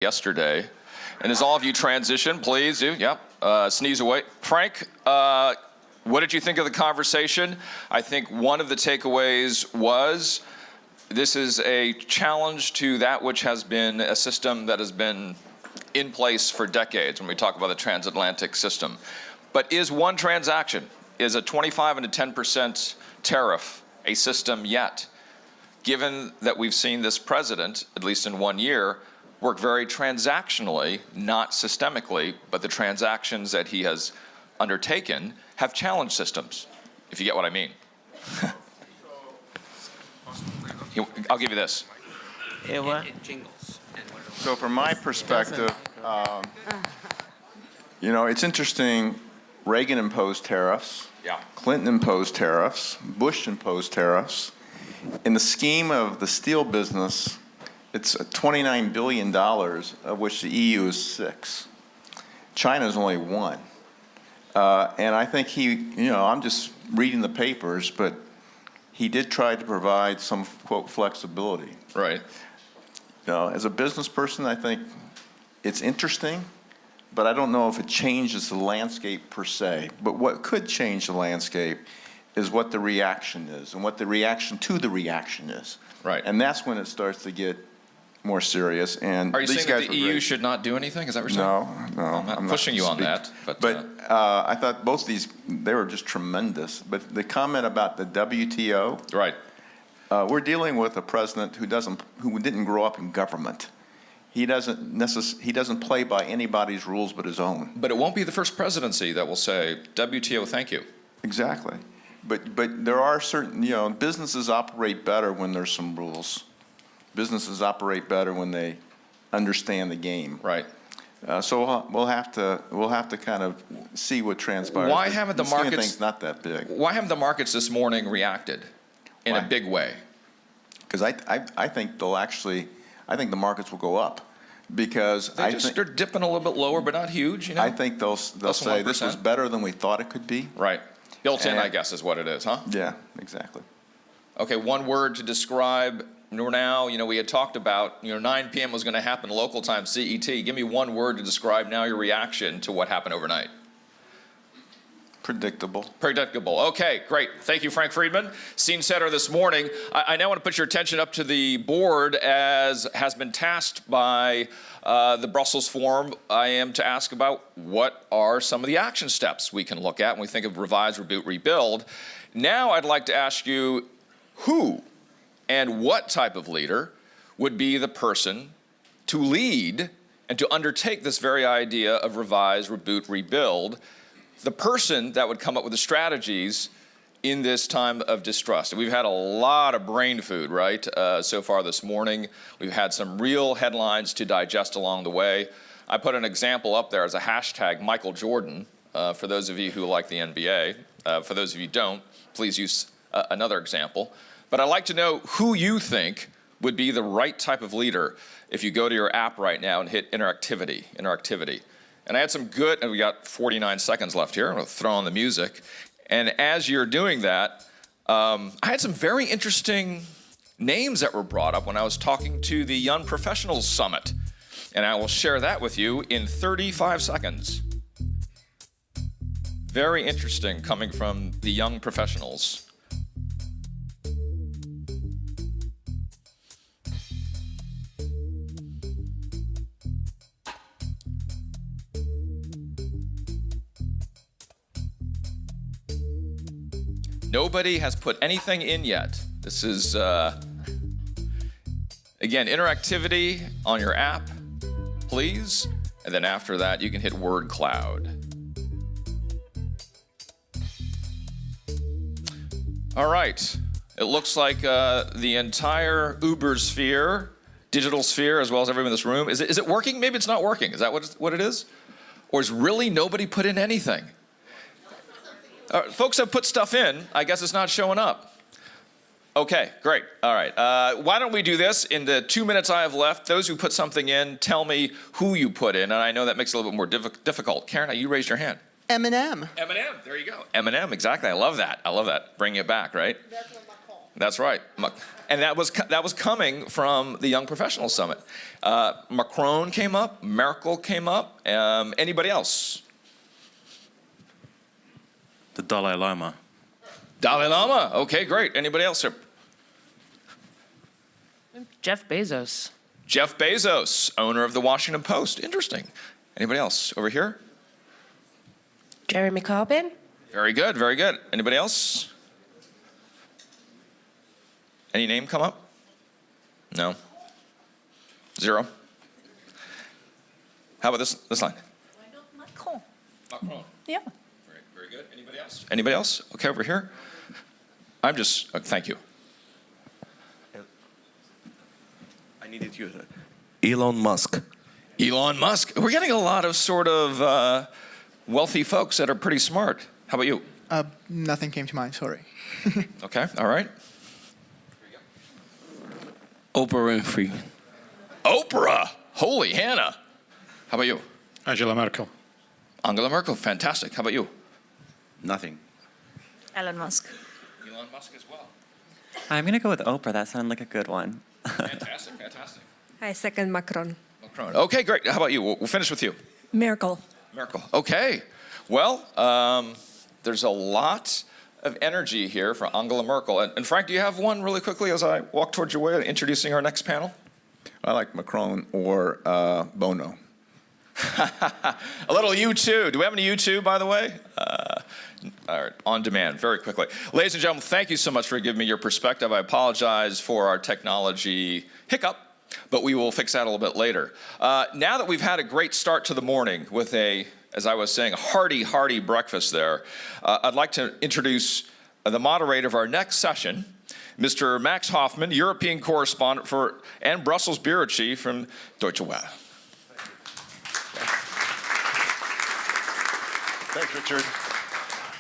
yesterday. And as all of you transition, please do, sneeze away. Frank, what did you think of the conversation? I think one of the takeaways was this is a challenge to that which has been a system that has been in place for decades when we talk about the transatlantic system. But is one transaction, is a 25 and a 10% tariff a system yet? Given that we've seen this president, at least in 1 year, work very transactionally, not systemically, but the transactions that he has undertaken have challenged systems, if you get what I mean. I'll give you this. It jingles. So from my perspective, it's interesting. Reagan imposed tariffs. Yeah. Clinton imposed tariffs. Bush imposed tariffs. In the scheme of the steel business, it's $29 billion, of which the EU is $6 billion. China's only $1 billion. And I think I'm just reading the papers, but he did try to provide some, quote, flexibility. Right. As a business person, I think it's interesting, but I don't know if it changes the landscape per se. But what could change the landscape is what the reaction is and what the reaction to the reaction is. Right. And that's when it starts to get more serious. And are you these saying guys that the EU should not do anything? Is that what you're saying? No, I'm not pushing you on that. But I thought both these, they were just tremendous. But the comment about the WTO, right? We're dealing with a president who didn't grow up in government. He doesn't play by anybody's rules but his own. But it won't be the first presidency that will say WTO, thank you. Exactly. But there are certain, businesses operate better when there's some rules. Businesses operate better when they understand the game. Right. So we'll have to kind of see what transpires. Why haven't the markets? Thing's not that big. Why haven't the markets this morning reacted in a big way? Because I think I think the markets will go up because they're dipping a little bit lower, but not huge. I think they'll say this was better than we thought it could be. Right. Built in, I guess, is what it is, huh? Yeah, exactly. Okay, one word to describe now, we had talked about, 9 p.m. was going to happen local time, CET. Give me one word to describe now your reaction to what happened overnight. Predictable. Predictable. Okay, great. Thank you, Frank Friedman. Scene setter this morning. I now want to put your attention up to the board as has been tasked by the Brussels Forum. I am to ask about what are some of the action steps we can look at when we think of revise, reboot, rebuild. Now I'd like to ask you who and what type of leader would be the person to lead and to undertake this very idea of revise, reboot, rebuild, the person that would come up with the strategies in this time of distrust. And we've had a lot of brain food, right, so far this morning. We've had some real headlines to digest along the way. I put an example up there as a hashtag, Michael Jordan, for those of you who like the NBA. For those of you who don't, please use another example. But I'd like to know who you think would be the right type of leader if you go to your app right now and hit interactivity. And I had some good, and we got 49 seconds left here. I'm going to throw on the music. And as you're doing that, I had some very interesting names that were brought up when I was talking to the Young Professionals Summit. And I will share that with you in 35 seconds. Very interesting coming from the Young Professionals. Nobody has put anything in yet. This is, again, interactivity on your app, please. And then after that, you can hit word cloud. All right. It looks like the entire Uber sphere, digital sphere, as well as everyone in this room. Is it working? Maybe it's not working. Is that what it is? Or is really nobody put in anything? Folks have put stuff in. I guess it's not showing up. Okay, great. All right. Why don't we do this? In the 2 minutes I have left, those who put something in, tell me who you put in. And I know that makes it a little bit more difficult. Karen, you raised your hand. M&M. M&M, there you go. M&M, exactly. I love that. Bringing it back, right? That's what I call. That's right. And that was coming from the Young Professionals Summit. Macron came up, Merkel came up. Anybody else? The Dalai Lama. Dalai Lama. Okay, great. Anybody else here? Jeff Bezos. Jeff Bezos, owner of the Washington Post. Interesting. Anybody else over here? Jeremy Corbyn. Very good, very good. Anybody else? Any name come up? No. Zero. How about this line? Macron. Macron. Yeah. Very good. Anybody else? Anybody else? Okay, over here. I'm just, thank you. I needed you. Elon Musk. Elon Musk. We're getting a lot of sort of wealthy folks that are pretty smart. How about you? Nothing came to mind, sorry. Okay, all right. Oprah Winfrey. Oprah. Holy Hannah. How about you? Angela Merkel. Angela Merkel. Fantastic. How about you? Nothing. Elon Musk. Elon Musk as well. I'm going to go with Oprah. That sounded like a good one. Fantastic, fantastic. I second Macron. Macron. Okay, great. How about you? We'll finish with you. Merkel. Merkel. Okay. Well, there's a lot of energy here for Angela Merkel. And Frank, do you have one really quickly as I walk towards your way introducing our next panel? I like Macron or Bono. A little U2. Do we have any U2, by the way? All right, on demand, very quickly. Ladies and gentlemen, thank you so much for giving me your perspective. I apologize for our technology hiccup, but we will fix that a little bit later. Now that we've had a great start to the morning with a, as I was saying, hearty breakfast there, I'd like to introduce the moderator of our next session, Mr. Max Hoffman, European correspondent and Brussels bureau chief from Deutsche Welle. Thanks, Richard.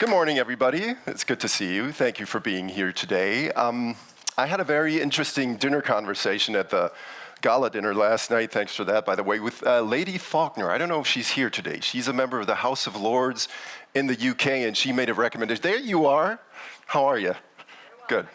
Good morning, everybody. It's good to see you. Thank you for being here today. I had a very interesting dinner conversation at the gala dinner last night, thanks for that, by the way, with Lady Faulkner. I don't know if she's here today. She's a member of the House of Lords in the UK, and she made a recommendation. There you are. How are you? Good.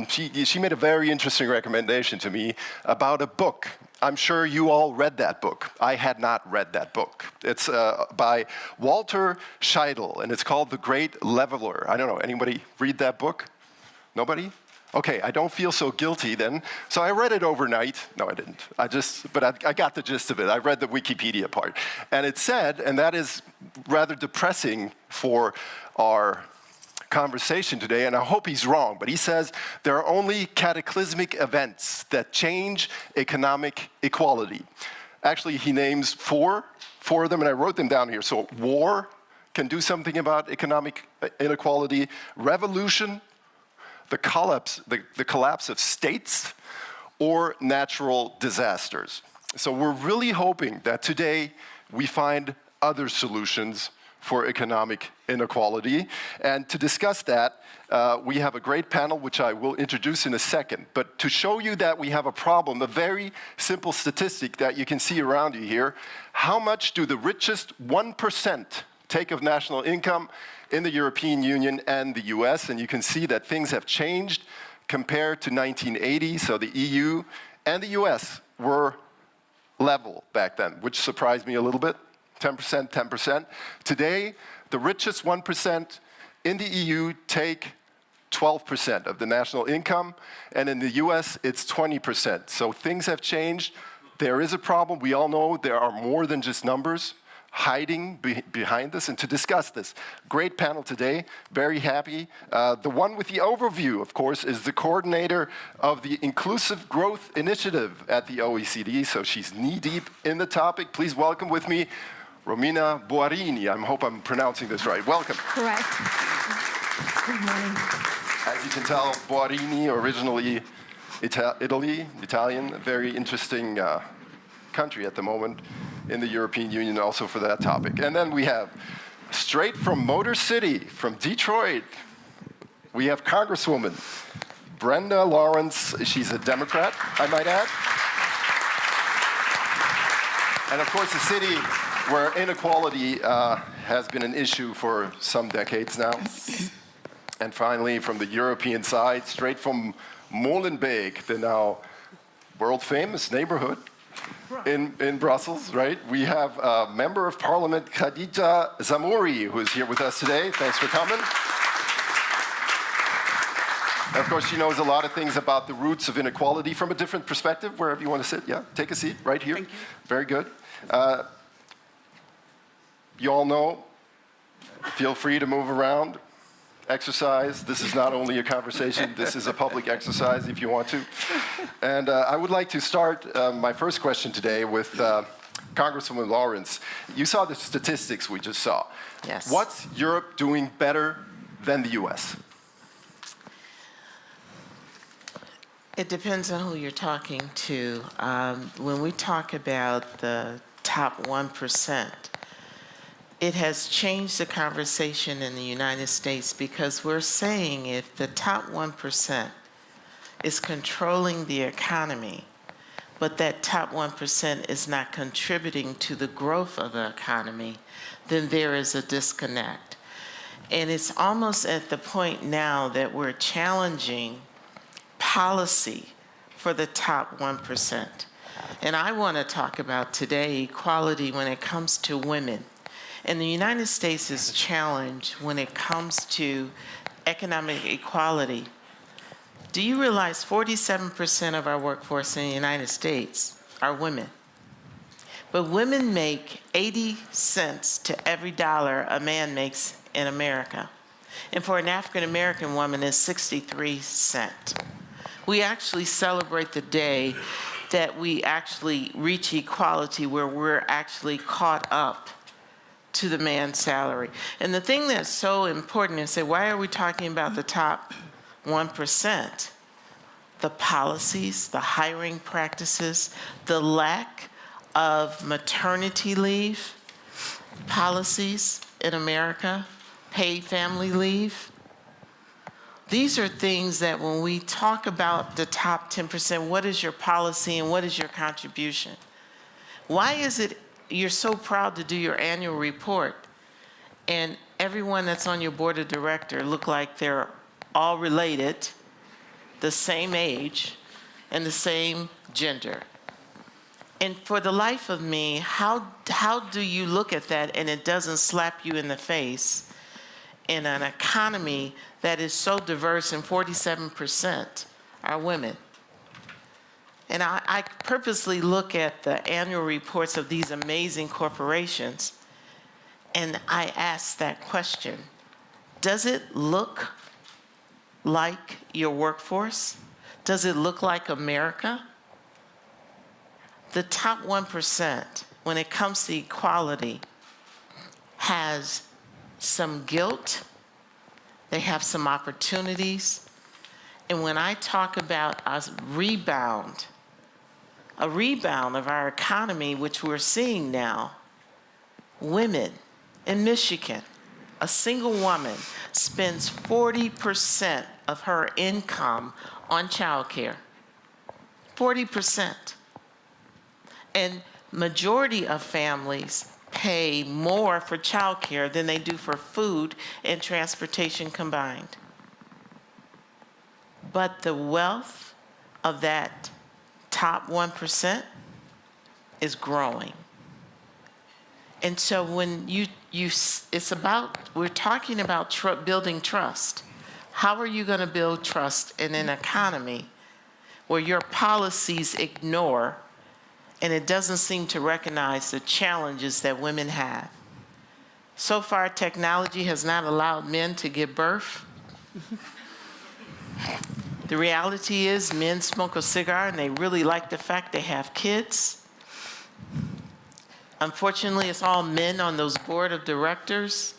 She made a very interesting recommendation to me about a book. I'm sure you all read that book. I had not read that book. It's by Walter Scheidel, and it's called The Great Leveler. I don't know, anybody read that book? Nobody? Okay, I don't feel so guilty then. So I read it overnight. No, I didn't. I got the gist of it. I read the Wikipedia part. And it said, and that is rather depressing for our conversation today, and I hope he's wrong, but he says there are only cataclysmic events that change economic equality. Actually, he names four of them, and I wrote them down here. So war can do something about economic inequality, revolution, the collapse of states, or natural disasters. So we're really hoping that today we find other solutions for economic inequality. And to discuss that, we have a great panel, which I will introduce in a second. But to show you that we have a problem, a very simple statistic that you can see around you here, how much do the richest 1% take of national income in the European Union and the US? And you can see that things have changed compared to 1980. So the EU and the US were level back then, which surprised me a little bit. 10%, 10%. Today, the richest 1% in the EU take 12% of the national income, and in the US, it's 20%. So things have changed. There is a problem. We all know there are more than just numbers hiding behind this. And to discuss this, great panel today, very happy. The one with the overview, of course, is the coordinator of the Inclusive Growth Initiative at the OECD, so she's knee-deep in the topic. Please welcome with me Romina Boarini. I hope I'm pronouncing this right. Welcome. Correct. Good morning. As you can tell, Boarini, originally Italian, a very interesting country at the moment in the European Union, also for that topic. And then we have, straight from Motor City, from Detroit, we have Congresswoman Brenda Lawrence. She's a Democrat, I might add. And of course, the city where inequality has been an issue for some decades now. And finally, from the European side, straight from Molenbeek, the now world-famous neighborhood in Brussels, right? We have Member of Parliament Khadija Zamouri, who is here with us today. Thanks for coming. And of course, she knows a lot of things about the roots of inequality from a different perspective, wherever you want to sit. Yeah, take a seat right here. Thank you. Very good. You all know, feel free to move around, exercise. This is not only a conversation, this is a public exercise if you want to. And I would like to start my first question today with Congresswoman Lawrence. You saw the statistics we just saw. Yes. What's Europe doing better than the US? It depends on who you're talking to. When we talk about the top 1%, it has changed the conversation in the United States because we're saying if the top 1% is controlling the economy, but that top 1% is not contributing to the growth of the economy, then there is a disconnect. And it's almost at the point now that we're challenging policy for the top 1%. And I want to talk about today equality when it comes to women. And the United States is challenged when it comes to economic equality. Do you realize 47% of our workforce in the United States are women? But women make 80 cents to every dollar a man makes in America. And for an African American woman, it's 63 cents. We actually celebrate the day that we actually reach equality where we're actually caught up to the man's salary. And the thing that's so important is that why are we talking about the top 1%? The policies, the hiring practices, the lack of maternity leave policies in America, paid family leave. These are things that when we talk about the top 10%, what is your policy and what is your contribution? Why is it you're so proud to do your annual report and everyone that's on your board of directors look like they're all related, the same age, and the same gender? And for the life of me, how do you look at that and it doesn't slap you in the face in an economy that is so diverse and 47% are women? And I purposely look at the annual reports of these amazing corporations, and I ask that question. Does it look like your workforce? Does it look like America? The top 1%, when it comes to equality, has some guilt. They have some opportunities. And when I talk about a rebound of our economy, which we're seeing now, women in Michigan, a single woman spends 40% of her income on childcare. 40%. And majority of families pay more for childcare than they do for food and transportation combined. But the wealth of that top 1% is growing. And so when we're talking about building trust. How are you going to build trust in an economy where your policies ignore and it doesn't seem to recognize the challenges that women have? So far, technology has not allowed men to give birth. The reality is men smoke a cigar and they really like the fact they have kids. Unfortunately, it's all men on those board of directors.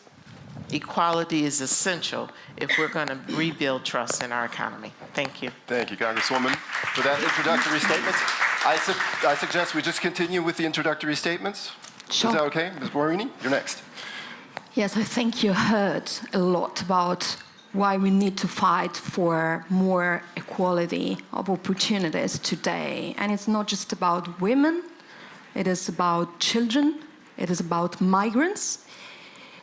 Equality is essential if we're going to rebuild trust in our economy. Thank you. Thank you, Congresswoman, for that introductory statement. I suggest we just continue with the introductory statements. Sure. Is that okay? Ms. Borini, you're next. Yes, I think you heard a lot about why we need to fight for more equality of opportunities today. And it's not just about women, it is about children, it is about migrants.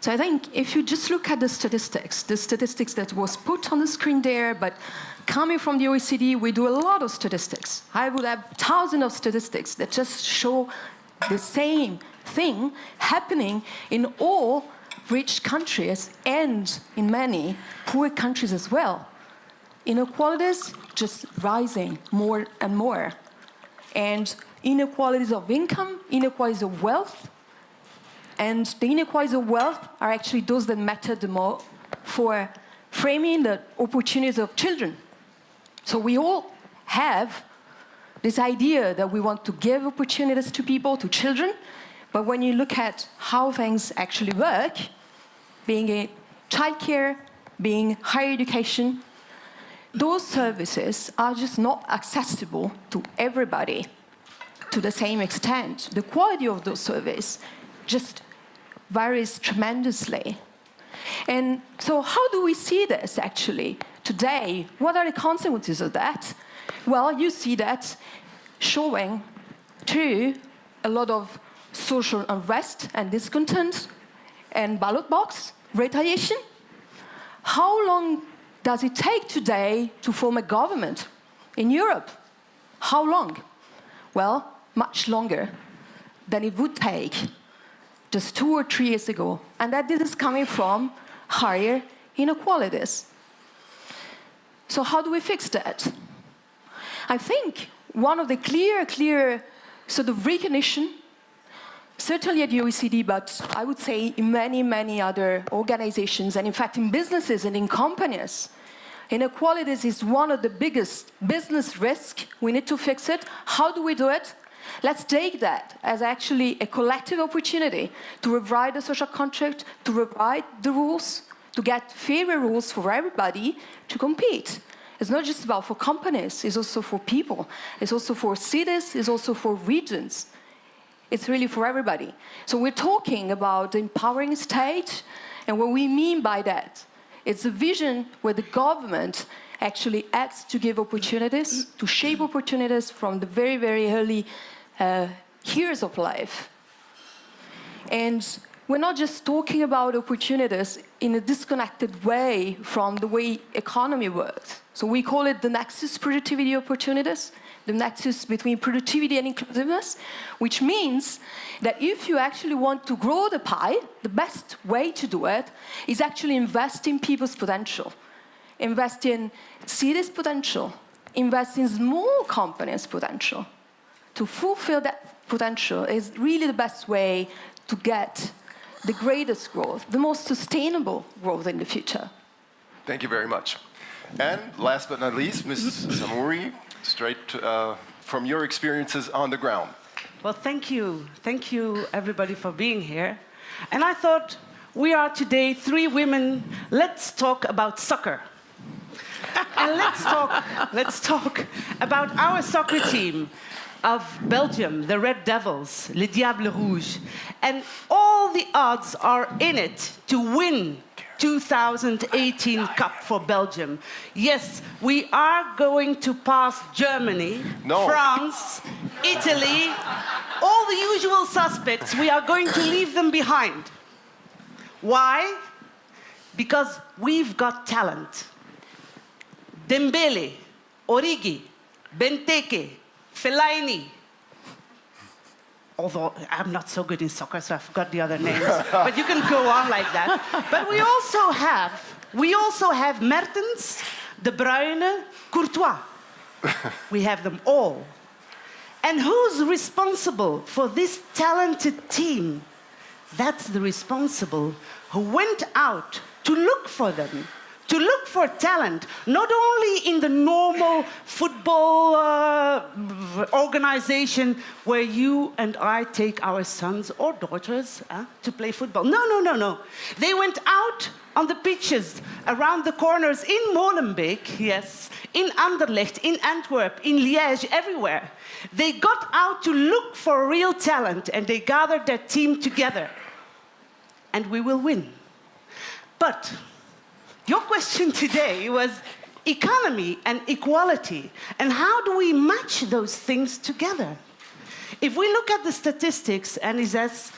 So I think if you just look at the statistics that was put on the screen there, but coming from the OECD, we do a lot of statistics. I would have thousands of statistics that just show the same thing happening in all rich countries and in many poor countries as well. Inequalities just rising more and more. And inequalities of income, inequalities of wealth, and the inequalities of wealth are actually those that matter the most for framing the opportunities of children. So we all have this idea that we want to give opportunities to people, to children, but when you look at how things actually work, being a childcare, being higher education, those services are just not accessible to everybody to the same extent. The quality of those services just varies tremendously. And so how do we see this actually today? What are the consequences of that? Well, you see that showing through a lot of social unrest and discontent and ballot box retaliation. How long does it take today to form a government in Europe? How long? Well, much longer than it would take just 2 or 3 years ago. And that this is coming from higher inequalities. So how do we fix that? I think one of the clear sort of recognition, certainly at the OECD, but I would say in many other organizations, and in fact in businesses and in companies, inequalities is one of the biggest business risks. We need to fix it. How do we do it? Let's take that as actually a collective opportunity to rewrite the social contract, to rewrite the rules, to get fairer rules for everybody to compete. It's not just about for companies, it's also for people. It's also for cities, it's also for regions. It's really for everybody. So we're talking about the empowering state, and what we mean by that, it's a vision where the government actually acts to give opportunities, to shape opportunities from the very early years of life. And we're not just talking about opportunities in a disconnected way from the way economy works. So we call it the nexus productivity opportunities, the nexus between productivity and inclusiveness, which means that if you actually want to grow the pie, the best way to do it is actually invest in people's potential, invest in cities' potential, invest in small companies' potential. To fulfill that potential is really the best way to get the greatest growth, the most sustainable growth in the future. Thank you very much. And last but not least, Ms. Samuri, straight from your experiences on the ground. Well, thank you. Thank you, everybody, for being here. And I thought, we are today 3 women. Let's talk about soccer. And let's talk about our soccer team of Belgium, the Red Devils, Les Diables Rouges. And all the odds are in it to win 2018 Cup for Belgium. Yes, we are going to pass Germany, France, Italy, all the usual suspects. We are going to leave them behind. Why? Because we've got talent. Dembele, Origi, Benteke, Fellaini. Although I'm not so good in soccer, so I forgot the other names. But you can go on like that. But we also have Mertens, De Bruyne, Courtois. We have them all. And who's responsible for this talented team? That's the responsible who went out to look for them, to look for talent, not only in the normal football organization where you and I take our sons or daughters to play football. No. They went out on the pitches, around the corners, in Molenbeek, yes, in Anderlecht, in Antwerp, in Liège, everywhere. They got out to look for real talent, and they gathered their team together. And we will win. But your question today was economy and equality, and how do we match those things together? If we look at the statistics, and it's as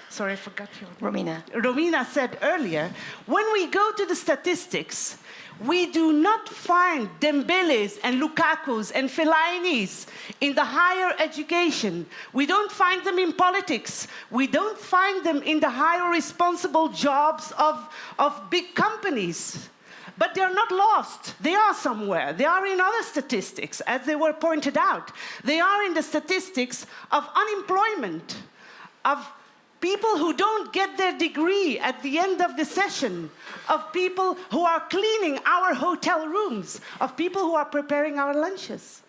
sorry, I forgot your Romina. Romina said earlier, when we go to the statistics, we do not find Dembeles and Lukakus and Felainis in the higher education. We don't find them in politics. We don't find them in the higher responsible jobs of big companies. But they're not lost. They are somewhere. They are in other statistics, as they were pointed out. They are in the statistics of unemployment, of people who don't get their degree at the end of the session, of people who are cleaning our hotel rooms, of people who are preparing our lunches.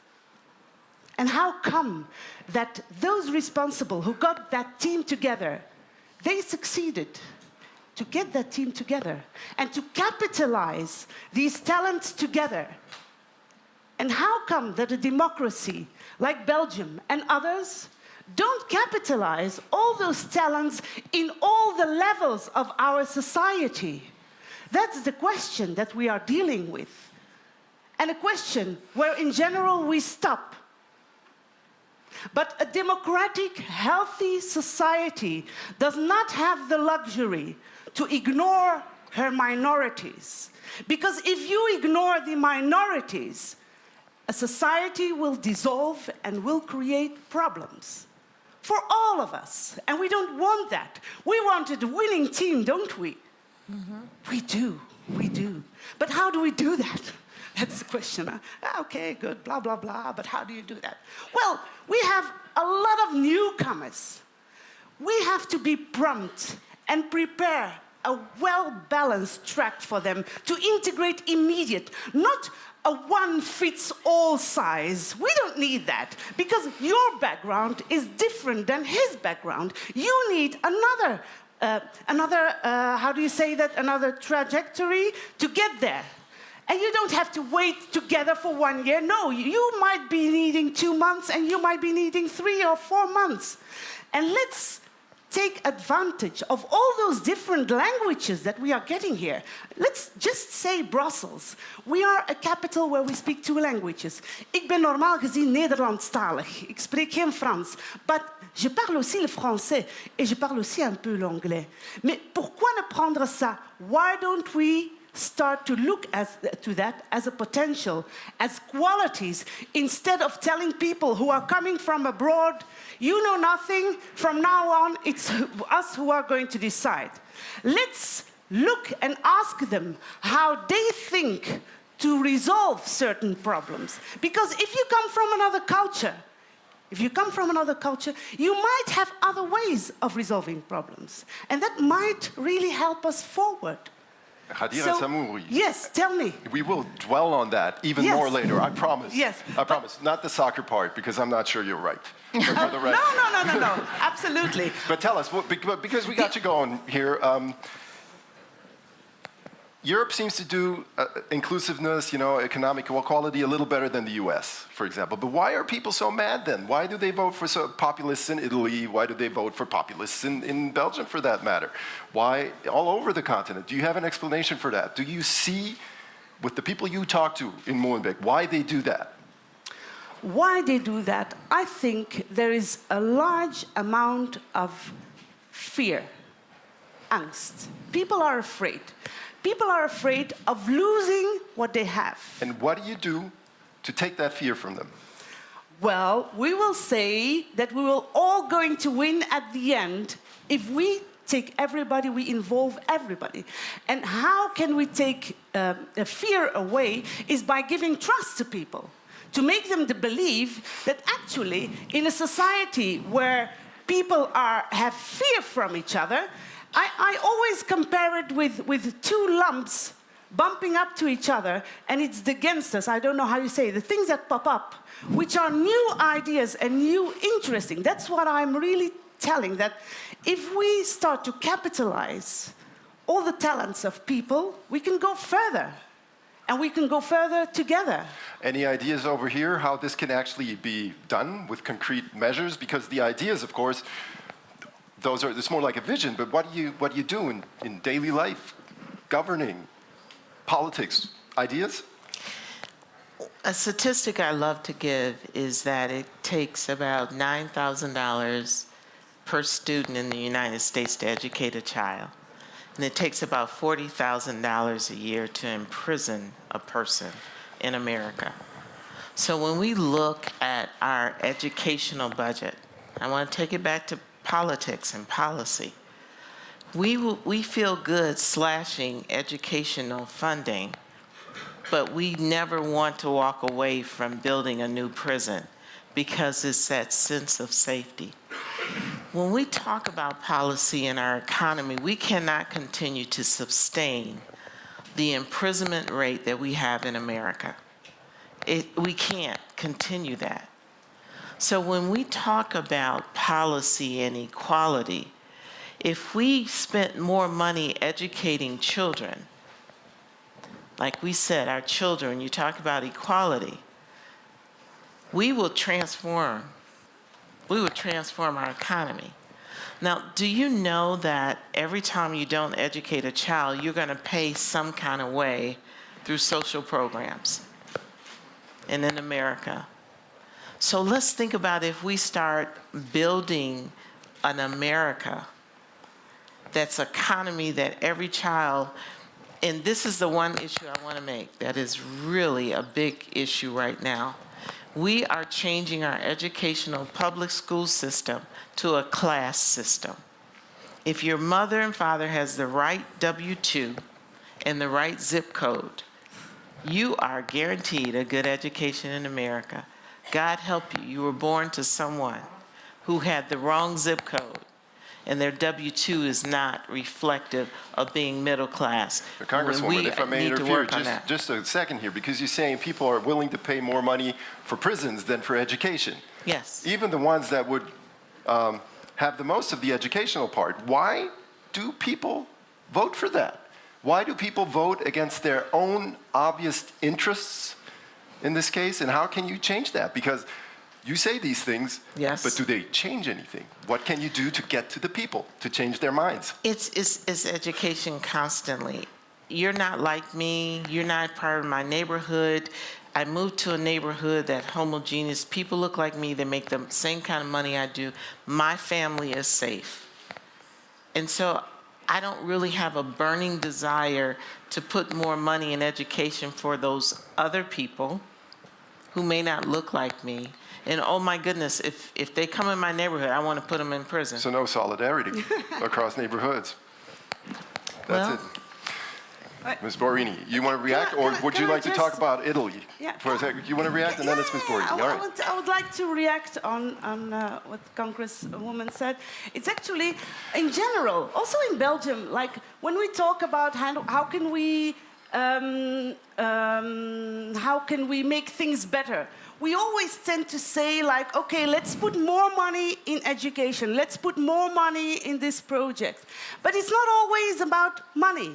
And how come that those responsible who got that team together, they succeeded to get that team together and to capitalize these talents together? And how come that a democracy like Belgium and others don't capitalize all those talents in all the levels of our society? That's the question that we are dealing with. And a question where, in general, we stop. But a democratic, healthy society does not have the luxury to ignore her minorities. Because if you ignore the minorities, a society will dissolve and will create problems for all of us. And we don't want that. We wanted a winning team, don't we? We do. But how do we do that? That's the question. Okay, good, blah, blah, blah, but how do you do that? Well, we have a lot of newcomers. We have to be prompt and prepare a well-balanced track for them to integrate immediate, not a one-fits-all size. We don't need that, because your background is different than his background. You need another how do you say that, another trajectory to get there. And you don't have to wait together for 1 year. No, you might be needing 2 months and you might be needing 3 or 4 months. And let's take advantage of all those different languages that we are getting here. Let's just say Brussels. We are a capital where we speak 2 languages. Ik ben normaal gezien Nederlandstalig. Ik spreek geen Frans. But je parle aussi le français et je parle aussi un peu l'anglais. Mais pourquoi ne prendre ça? Why don't we start to look to that as a potential, as qualities, instead of telling people who are coming from abroad, you know nothing, from now on it's us who are going to decide. Let's look and ask them how they think to resolve certain problems. Because if you come from another culture, you might have other ways of resolving problems. And that might really help us forward. Yes, tell me. We will dwell on that even more later, I promise. Yes. I promise. Not the soccer part, because I'm not sure you're right. But for the rest. No, absolutely. But tell us, because we got you going here, Europe seems to do inclusiveness, economic equality a little better than the US, for example. But why are people so mad then? Why do they vote for populists in Italy? Why do they vote for populists in Belgium, for that matter? Why all over the continent? Do you have an explanation for that? Do you see, with the people you talk to in Molenbeek, why they do that? Why they do that? I think there is a large amount of fear, angst. People are afraid. People are afraid of losing what they have. And what do you do to take that fear from them? Well, we will say that we will all going to win at the end if we take everybody, we involve everybody. And how can we take fear away is by giving trust to people, to make them believe that actually in a society where people have fear from each other, I always compare it with 2 lumps bumping up to each other, and it's the gangsters, I don't know how you say it, the things that pop up, which are new ideas and new interesting. That's what I'm really telling, that if we start to capitalize all the talents of people, we can go further. And we can go further together. Any ideas over here how this can actually be done with concrete measures? Because the ideas, of course, it's more like a vision, but what do you do in daily life, governing, politics, ideas? A statistic I love to give is that it takes about $9,000 per student in the United States to educate a child. And it takes about $40,000 a year to imprison a person in America. So when we look at our educational budget, I want to take it back to politics and policy. We feel good slashing educational funding, but we never want to walk away from building a new prison because it's that sense of safety. When we talk about policy in our economy, we cannot continue to sustain the imprisonment rate that we have in America. We can't continue that. So when we talk about policy and equality, if we spent more money educating children, like we said, our children, you talk about equality, we will transform our economy. Now, do you know that every time you don't educate a child, you're going to pay some kind of way through social programs? And in America. So let's think about if we start building an America that's economy that every child, and this is the one issue I want to make that is really a big issue right now. We are changing our educational public school system to a class system. If your mother and father has the right W-2 and the right zip code, you are guaranteed a good education in America. God help you. You were born to someone who had the wrong zip code, and their W-2 is not reflective of being middle class. Congresswoman, if I may interfere interfere, just a second here, because you're saying people are willing to pay more money for prisons than for education. Yes. Even the ones that would have the most of the educational part. Why do people vote for that? Why do people vote against their own obvious interests in this case? And how can you change that? Because you say these things, yes, but do they change anything? What can you do to get to the people, to change their minds? It's education constantly. You're not like me. You're not part of my neighborhood. I moved to a neighborhood that homogeneous. People look like me. They make the same kind of money I do. My family is safe. And so I don't really have a burning desire to put more money in education for those other people who may not look like me. And oh my goodness, if they come in my neighborhood, I want to put them in prison. So no solidarity across neighborhoods. That's it. Ms. Borini, you want to react, or would you like to talk about Italy for a second? You want to react, and then it's Ms. Borini. All right. I would like to react on what Congresswoman said. It's actually, in general, also in Belgium, like when we talk about how can we make things better, we always tend to say, like, okay, let's put more money in education. Let's put more money in this project. But it's not always about money.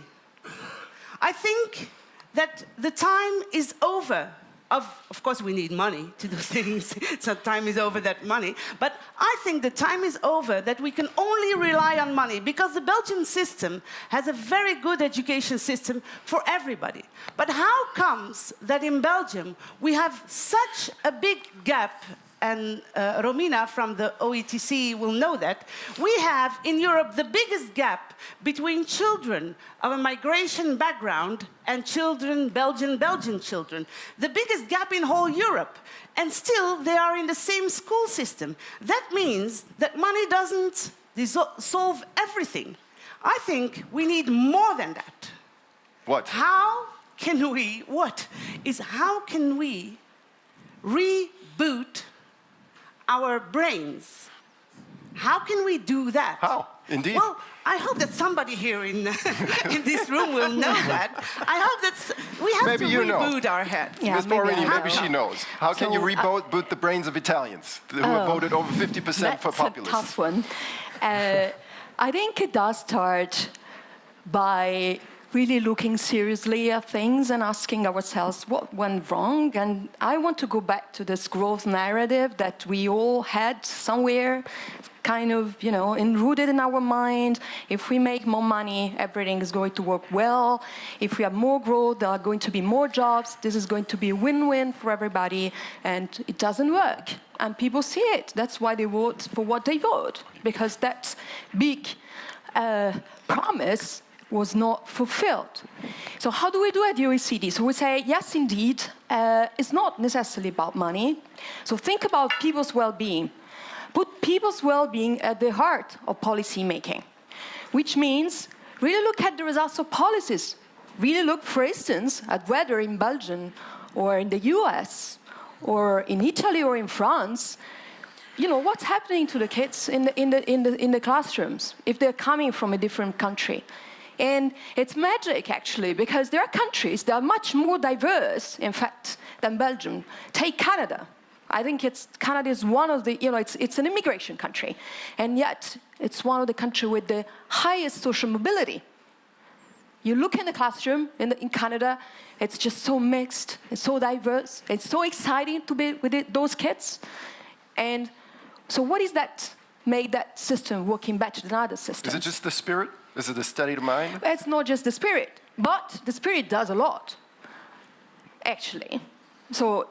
I think that the time is over. Of course, we need money to do things, so time is over that money. But I think the time is over that we can only rely on money, because the Belgian system has a very good education system for everybody. But how comes that in Belgium we have such a big gap, and Romina from the OECD will know that, we have in Europe the biggest gap between children of a migration background and children, Belgian children. The biggest gap in whole Europe. And still, they are in the same school system. That means that money doesn't solve everything. I think we need more than that. What? How can we reboot our brains? How can we do that? How? Indeed. Well, I hope that somebody here in this room will know that. I hope that we have to reboot our heads. Yeah, Ms. Borini, maybe she knows. How can you reboot the brains of Italians who have voted over 50% for populists? That's a tough one. I think it does start by really looking seriously at things and asking ourselves what went wrong. And I want to go back to this growth narrative that we all had somewhere, kind of, enrooted in our mind. If we make more money, everything is going to work well. If we have more growth, there are going to be more jobs. This is going to be a win-win for everybody. And it doesn't work. And people see it. That's why they vote for what they vote, because that big promise was not fulfilled. So how do we do at the OECD? So we say, yes, indeed, it's not necessarily about money. So think about people's well-being. Put people's well-being at the heart of policy making, which means really look at the results of policies. Really look, for instance, at whether in Belgium or in the US or in Italy or in France, what's happening to the kids in the classrooms if they're coming from a different country. And it's magic, actually, because there are countries that are much more diverse, in fact, than Belgium. Take Canada. I think Canada is one of the, it's an immigration country, and yet it's one of the countries with the highest social mobility. You look in the classroom in Canada, it's just so mixed, it's so diverse, it's so exciting to be with those kids. And so what is that made that system working better than other systems? Is it just the spirit? Is it a state of mind? It's not just the spirit, but the spirit does a lot, actually. So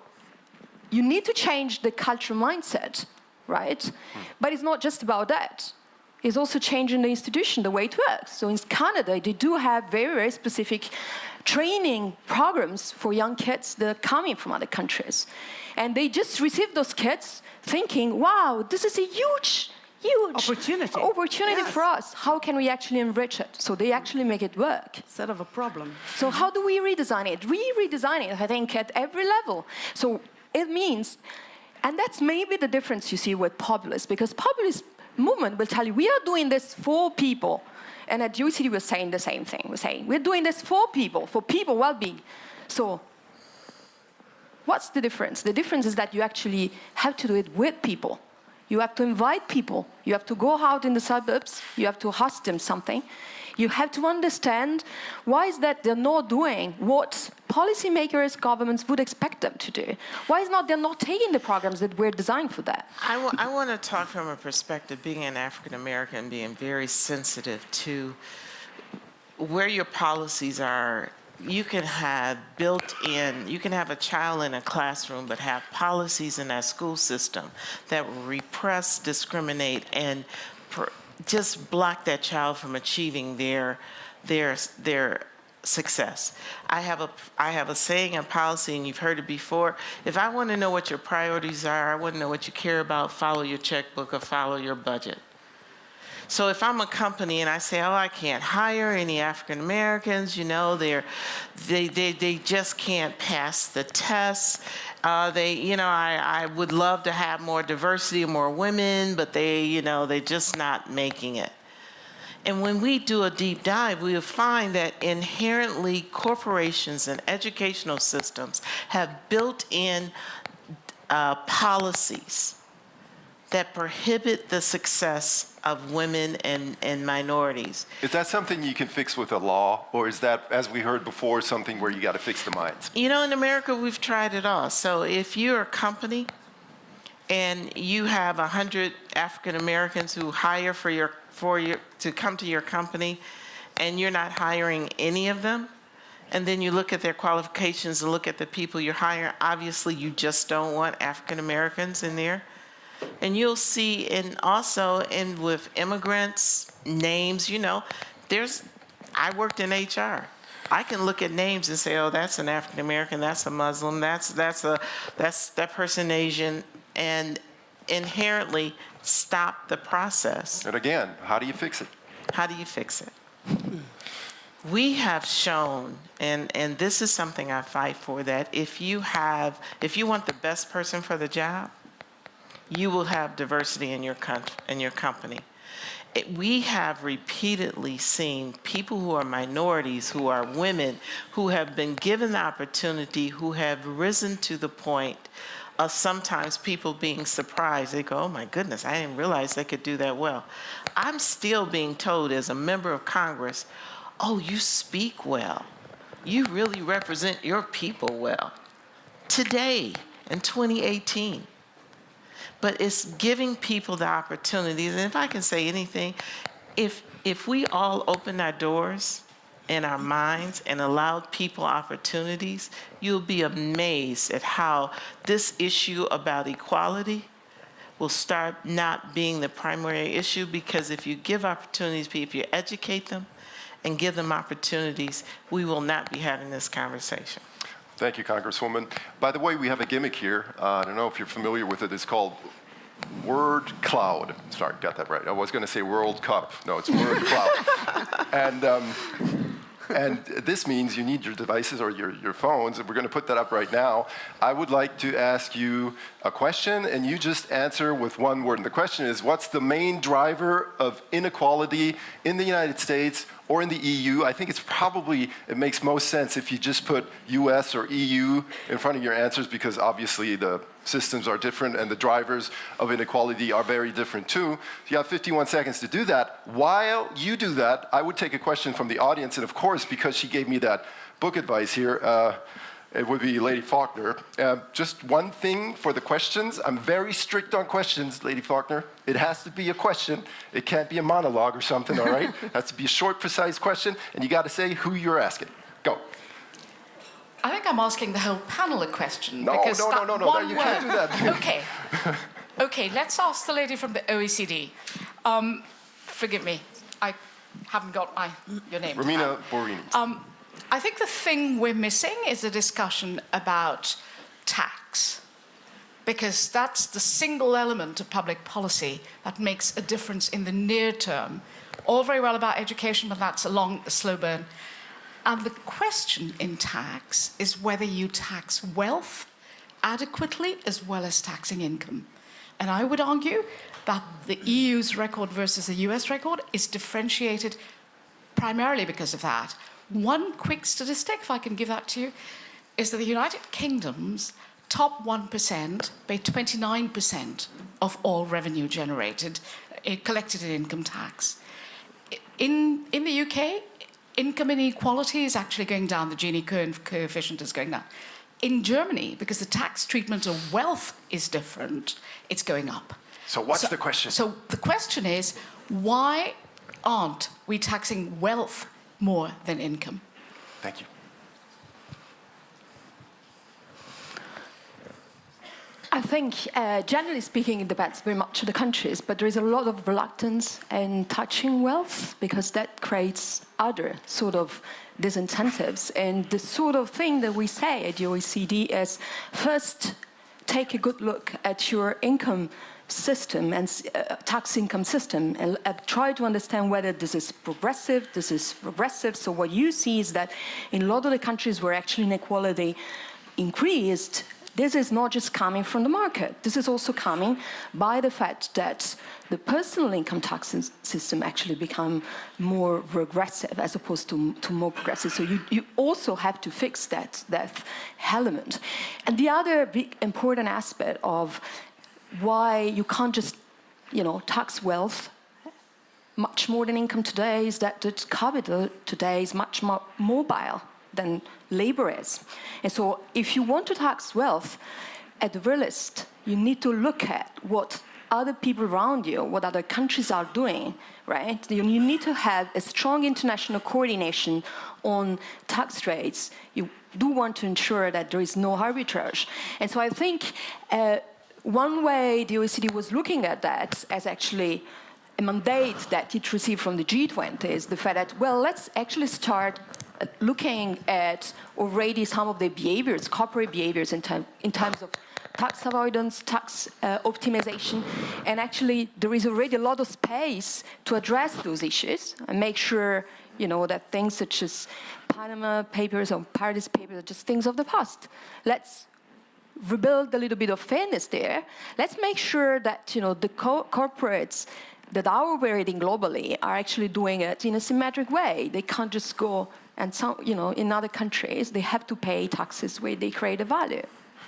you need to change the cultural mindset, right? But it's not just about that. It's also changing the institution, the way it works. So in Canada, they do have very, very specific training programs for young kids that are coming from other countries. And they just receive those kids thinking, wow, this is a huge opportunity for us. How can we actually enrich it? So they actually make it work. Instead of a problem. So how do we redesign it? We redesign it, I think, at every level. So it means, and that's maybe the difference you see with populists, because populist movement will tell you, we are doing this for people. And at OECD, we're saying the same thing. We're saying, we're doing this for people well-being. So what's the difference? The difference is that you actually have to do it with people. You have to invite people. You have to go out in the suburbs. You have to ask them something. You have to understand why is that they're not doing what policymakers, governments would expect them to do. Why is they're not taking the programs that were designed for that? I want to talk from a perspective, being an African American, being very sensitive to where your policies are. You can have you can have a child in a classroom, but have policies in that school system that will repress, discriminate, and just block that child from achieving their success. I have a saying in policy, and you've heard it before. If I want to know what your priorities are, I want to know what you care about, follow your checkbook or follow your budget. So if I'm a company and I say, oh, I can't hire any African Americans, they just can't pass the tests. I would love to have more diversity, more women, but they're just not making it. And when we do a deep dive, we will find that inherently corporations and educational systems have built-in policies that prohibit the success of women and minorities. Is that something you can fix with a law, or is that, as we heard before, something where you got to fix the minds? In America, we've tried it all. So if you're a company and you have 100 African Americans who hire to come to your company, and you're not hiring any of them, and then you look at their qualifications and look at the people you're hiring, obviously you just don't want African Americans in there. And you'll see, with immigrants, names, I worked in HR. I can look at names and say, oh, that's an African American, that's a Muslim, that's that person Asian, and inherently stop the process. And again, how do you fix it? How do you fix it? We have shown, and this is something I fight for, that if you want the best person for the job, you will have diversity in your company. We have repeatedly seen people who are minorities, who are women, who have been given the opportunity, who have risen to the point of sometimes people being surprised. They go, oh my goodness, I didn't realize they could do that well. I'm still being told as a member of Congress, oh, you speak well. You really represent your people well. Today, in 2018. But it's giving people the opportunities. And if I can say anything, if we all open our doors and our minds and allowed people opportunities, you'll be amazed at how this issue about equality will start not being the primary issue, because if you give opportunities, if you educate them and give them opportunities, we will not be having this conversation. Thank you, Congresswoman. By the way, we have a gimmick here. I don't know if you're familiar with it. It's called Word Cloud. Sorry, got that right. I was going to say World Cup. No, it's Word Cloud. And this means you need your devices or your phones, and we're going to put that up right now. I would like to ask you a question, and you just answer with one word. And the question is, what's the main driver of inequality in the United States or in the EU? I think it makes most sense if you just put US or EU in front of your answers, because obviously the systems are different and the drivers of inequality are very different too. So you have 51 seconds to do that. While you do that, I would take a question from the audience, and of course, because she gave me that book advice here, it would be Lady Faulkner. Just one thing for the questions. I'm very strict on questions, Lady Faulkner. It has to be a question. It can't be a monologue or something, all right? It has to be a short, precise question, and you got to say who you're asking. Go. I think I'm asking the whole panel a question. No, because no, one you word. can't do that. Okay. Okay, let's ask the lady from the OECD. Forgive me, I haven't got your name. Romina Borini. I think the thing we're missing is a discussion about tax, because that's the single element of public policy that makes a difference in the near term. All very well about education, but that's a slow burn. And the question in tax is whether you tax wealth adequately as well as taxing income. And I would argue that the EU's record versus the US record is differentiated primarily because of that. One quick statistic, if I can give that to you, is that the United Kingdom's top 1% pay 29% of all revenue generated, collected in income tax. In the UK, income inequality is actually going down. The Gini coefficient is going down. In Germany, because the tax treatment of wealth is different, it's going up. So what's the question? So the question is, why aren't we taxing wealth more than income? Thank you. I think, generally speaking, it depends very much on the countries, but there is a lot of reluctance in touching wealth because that creates other sort of disincentives. And the sort of thing that we say at the OECD is, first, take a good look at your income system and tax income system and try to understand whether this is progressive, this is regressive. So what you see is that in a lot of the countries where actually inequality increased, this is not just coming from the market. This is also coming by the fact that the personal income tax system actually become more regressive as opposed to more progressive. So you also have to fix that element. And the other big important aspect of why you can't just, tax wealth much more than income today is that the capital today is much more mobile than labor is. And so if you want to tax wealth, at the very least, you need to look at what other people around you, what other countries are doing, right? You need to have a strong international coordination on tax rates. You do want to ensure that there is no arbitrage. And so I think one way the OECD was looking at that as actually a mandate that it received from the G20 is the fact that, well, let's actually start looking at already some of the behaviors, corporate behaviors in terms of tax avoidance, tax optimization, and actually there is already a lot of space to address those issues and make sure, that things such as Panama Papers or Paradise Papers are just things of the past. Let's rebuild a little bit of fairness there. Let's make sure that, the corporates that are operating globally are actually doing it in a symmetric way. They can't just go and in other countries, they have to pay taxes where they create a value.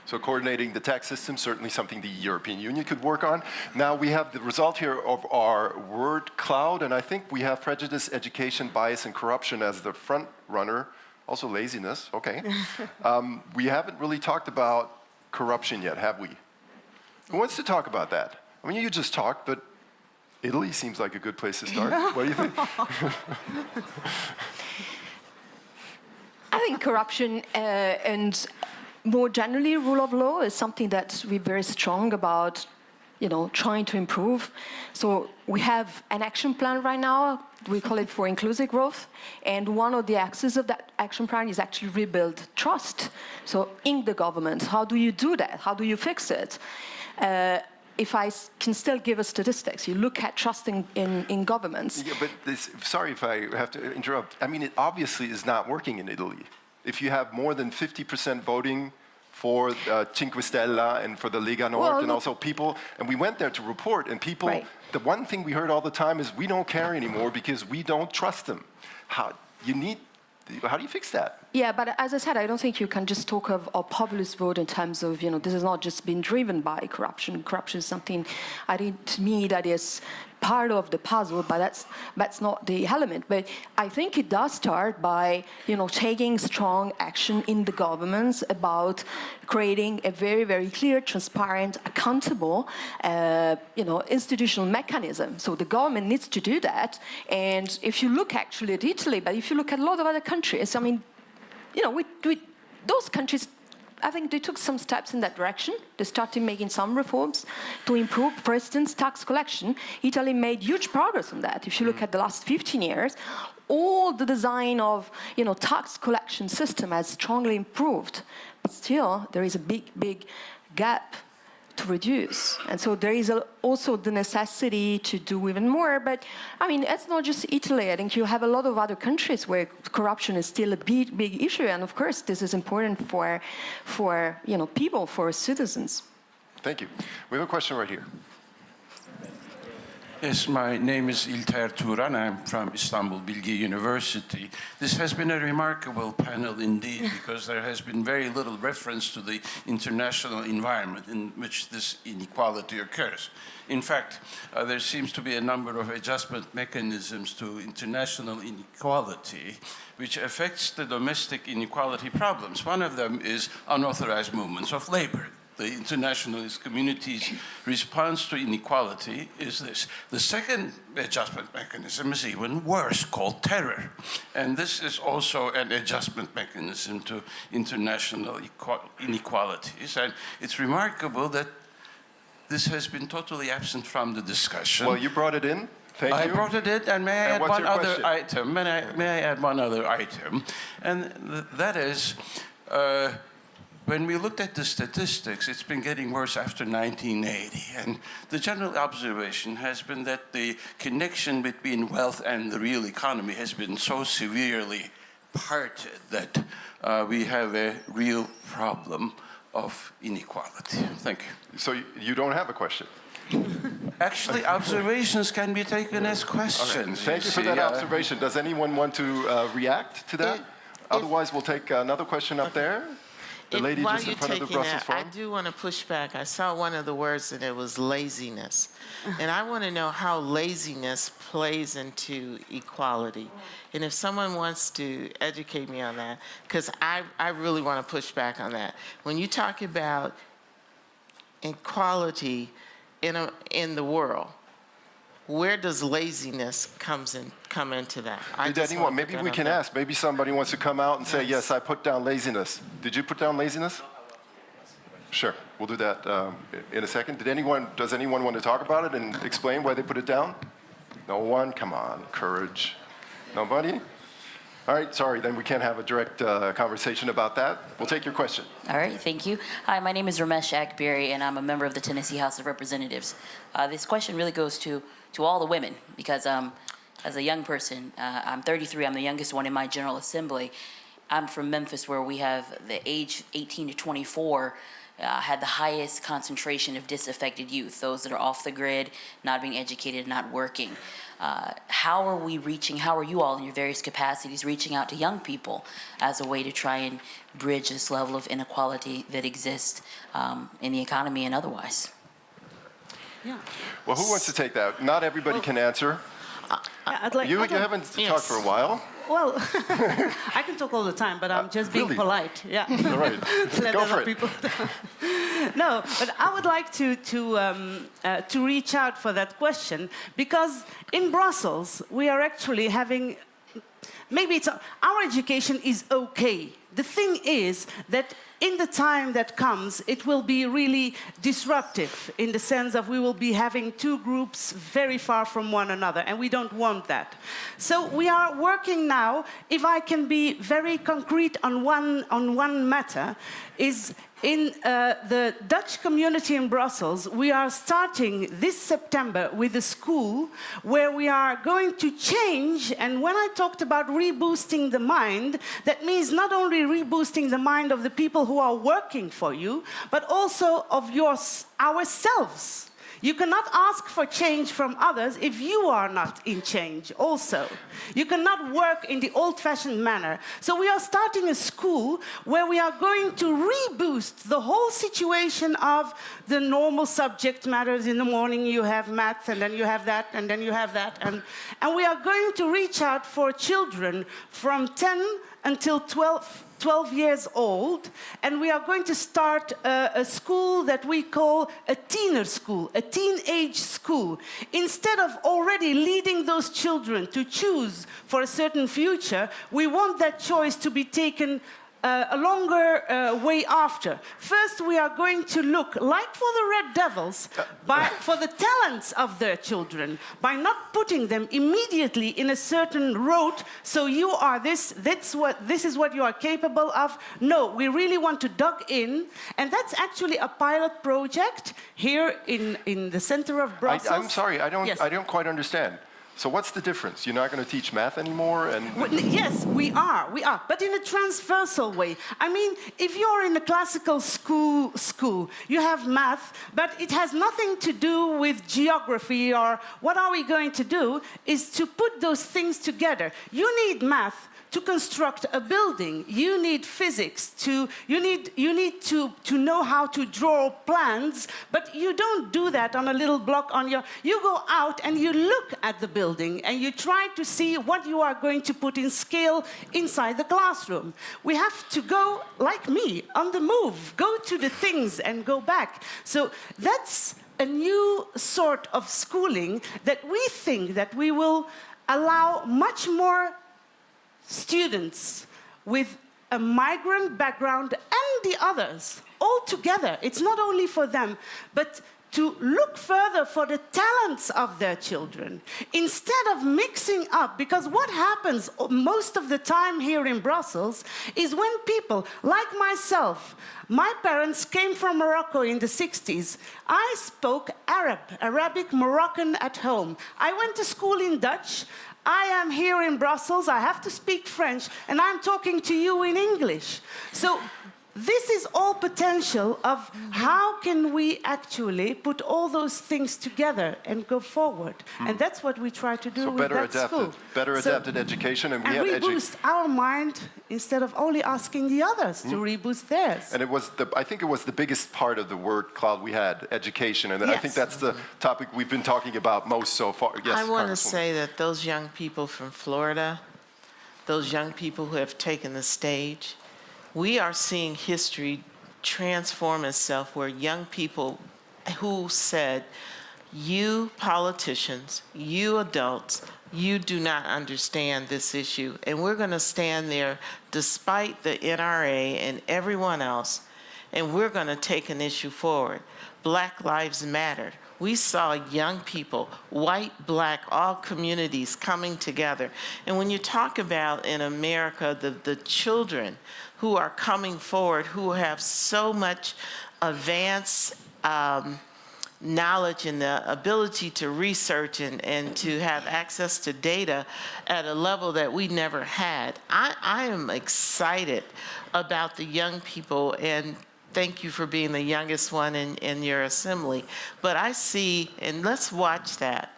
So coordinating the tax system, certainly something the European Union could work on. Now we have the result here of our word cloud, and I think we have prejudice, education, bias, and corruption as the front runner. Also laziness, okay. We haven't really talked about corruption yet, have we? Who wants to talk about that? I mean, you just talked, but Italy seems like a good place to start. What do you think? I think corruption and more generally rule of law is something that we're very strong about, trying to improve. So we have an action plan right now. We call it for inclusive growth. And one of the axes of that action plan is actually rebuild trust. So in the government, how do you do that? How do you fix it? If I can still give us statistics, you look at trust in governments. Yeah, but sorry if I have to interrupt. I mean, it obviously is not working in Italy. If you have more than 50% voting for Cinque Stelle and for the Lega Nord, and also people, and we went there to report, and people, the one thing we heard all the time is we don't care anymore because we don't trust them. How do you fix that? Yeah, but as I said, I don't think you can just talk of a populist vote in terms of, this has not just been driven by corruption. Corruption is something, I think, to me, that is part of the puzzle, but that's not the element. But I think it does start by, taking strong action in the governments about creating a very, very clear, transparent, accountable, institutional mechanism. So the government needs to do that. And if you look actually at Italy, but if you look at a lot of other countries, I mean, those countries, I think they took some steps in that direction. They started making some reforms to improve, for instance, tax collection. Italy made huge progress on that. If you look at the last 15 years, all the design of, tax collection system has strongly improved. But still, there is a big, big gap to reduce. And so there is also the necessity to do even more. But, I mean, it's not just Italy. I think you have a lot of other countries where corruption is still a big, big issue. And, of course, this is important for people, for citizens. Thank you. We have a question right here. Yes, my name is İlter Turan. I'm from Istanbul Bilgi University. This has been a remarkable panel indeed, because there has been very little reference to the international environment in which this inequality occurs. In fact, there seems to be a number of adjustment mechanisms to international inequality, which affects the domestic inequality problems. One of them is unauthorized movements of labor. The internationalist community's response to inequality is this. The second adjustment mechanism is even worse, called terror. And this is also an adjustment mechanism to international inequalities. And it's remarkable that this has been totally absent from the discussion. Well, you brought it in. Thank you. I brought it in, and may I add one other item? May I add one other item? And that is, when we looked at the statistics, it's been getting worse after 1980. And the general observation has been that the connection between wealth and the real economy has been so severely parted that we have a real problem of inequality. Thank you. So you don't have a question? Actually, observations can be taken as questions. Okay. Thank you for that observation. Does anyone want to react to that? Otherwise, we'll take another question up there. The lady just in front of the Brussels Forum. I do want to push back. I saw one of the words and it was laziness. And I want to know how laziness plays into equality. And if someone wants to educate me on that, because I really want to push back on that. When you talk about equality in the world, where does laziness come into that? Did anyone, maybe we can ask, maybe somebody wants to come out and say, yes, I put down laziness. Did you put down laziness? Sure, we'll do that in a second. Does anyone want to talk about it and explain why they put it down? No one? Come on, courage. Nobody? All right, sorry, then we can't have a direct conversation about that. We'll take your question. All right, thank you. Hi, my name is Ramesh Akbari, and I'm a member of the Tennessee House of Representatives. This question really goes to all the women, because as a young person, I'm 33, I'm the youngest one in my General Assembly. I'm from Memphis, where we have the age 18 to 24 had the highest concentration of disaffected youth, those that are off the grid, not being educated, not working. How are you all in your various capacities reaching out to young people as a way to try and bridge this level of inequality that exists in the economy and otherwise? Yeah. Well, who wants to take that? Not everybody can answer. You haven't talked for a while. Well, I can talk all the time, but I'm just being really? polite. Yeah. All right. Let Go other for it. people No, but I would like to reach out for that question, because in Brussels we are actually having, maybe our education is okay. The thing is that in the time that comes, it will be really disruptive in the sense of we will be having two groups very far from one another, and we don't want that. So we are working now, if I can be very concrete on one matter, is in the Dutch community in Brussels, we are starting this September with a school where we are going to change, and when I talked about reboosting the mind, that means not only reboosting the mind of the people who are working for you, but also of ourselves. You cannot ask for change from others if you are not in change also. You cannot work in the old-fashioned manner. So we are starting a school where we are going to reboost the whole situation of the normal subject matters. In the morning you have math, and then you have that, and then you have that. And we are going to reach out for children from 10 until 12 years old, and we are going to start a school that we call a teener school, a teenage school. Instead of already leading those children to choose for a certain future, we want that choice to be taken a longer way after. First, we are going to look, like for the Red Devils, for the talents of their children, by not putting them immediately in a certain road, so you are this is what you are capable of. No, we really want to dig in, and that's actually a pilot project here in the center of Brussels. I'm sorry, I don't, Yes. I don't quite understand. So what's the difference? You're not going to teach math anymore? Yes, we are, but in a transversal way. I mean, if you're in a classical school, you have math, but it has nothing to do with geography, or what are we going to do is to put those things together. You need math to construct a building. You need physics you need to know how to draw plans, but you don't do that on a little block you go out and you look at the building and you try to see what you are going to put in scale inside the classroom. We have to go, like me, on the move, go to the things and go back. So that's a new sort of schooling that we think that we will allow much more students with a migrant background and the others all together. It's not only for them, but to look further for the talents of their children instead of mixing up. Because what happens most of the time here in Brussels is when people, like myself, my parents came from Morocco in the 60s. I spoke Arabic Moroccan at home. I went to school in Dutch. I am here in Brussels, I have to speak French, and I'm talking to you in English. So this is all potential of how can we actually put all those things together and go forward. And that's what we try to do with that school. Better adapted education, and we have reboost our mind instead of only asking the others to reboost theirs. And I think it was the biggest part of the word cloud we had, education, and I think that's the topic we've been talking about most so far. Yes, I want to say that those young people from Florida, those young people who have taken the stage, we are seeing history transform itself, where young people who said, you politicians, you adults, you do not understand this issue, and we're going to stand there despite the NRA and everyone else, and we're going to take an issue forward. Black Lives Matter. We saw young people, white, black, all communities coming together. And when you talk about in America the children who are coming forward, who have so much advanced knowledge and the ability to research and to have access to data at a level that we never had, I am excited about the young people, and thank you for being the youngest one in your assembly. But I see, and let's watch that.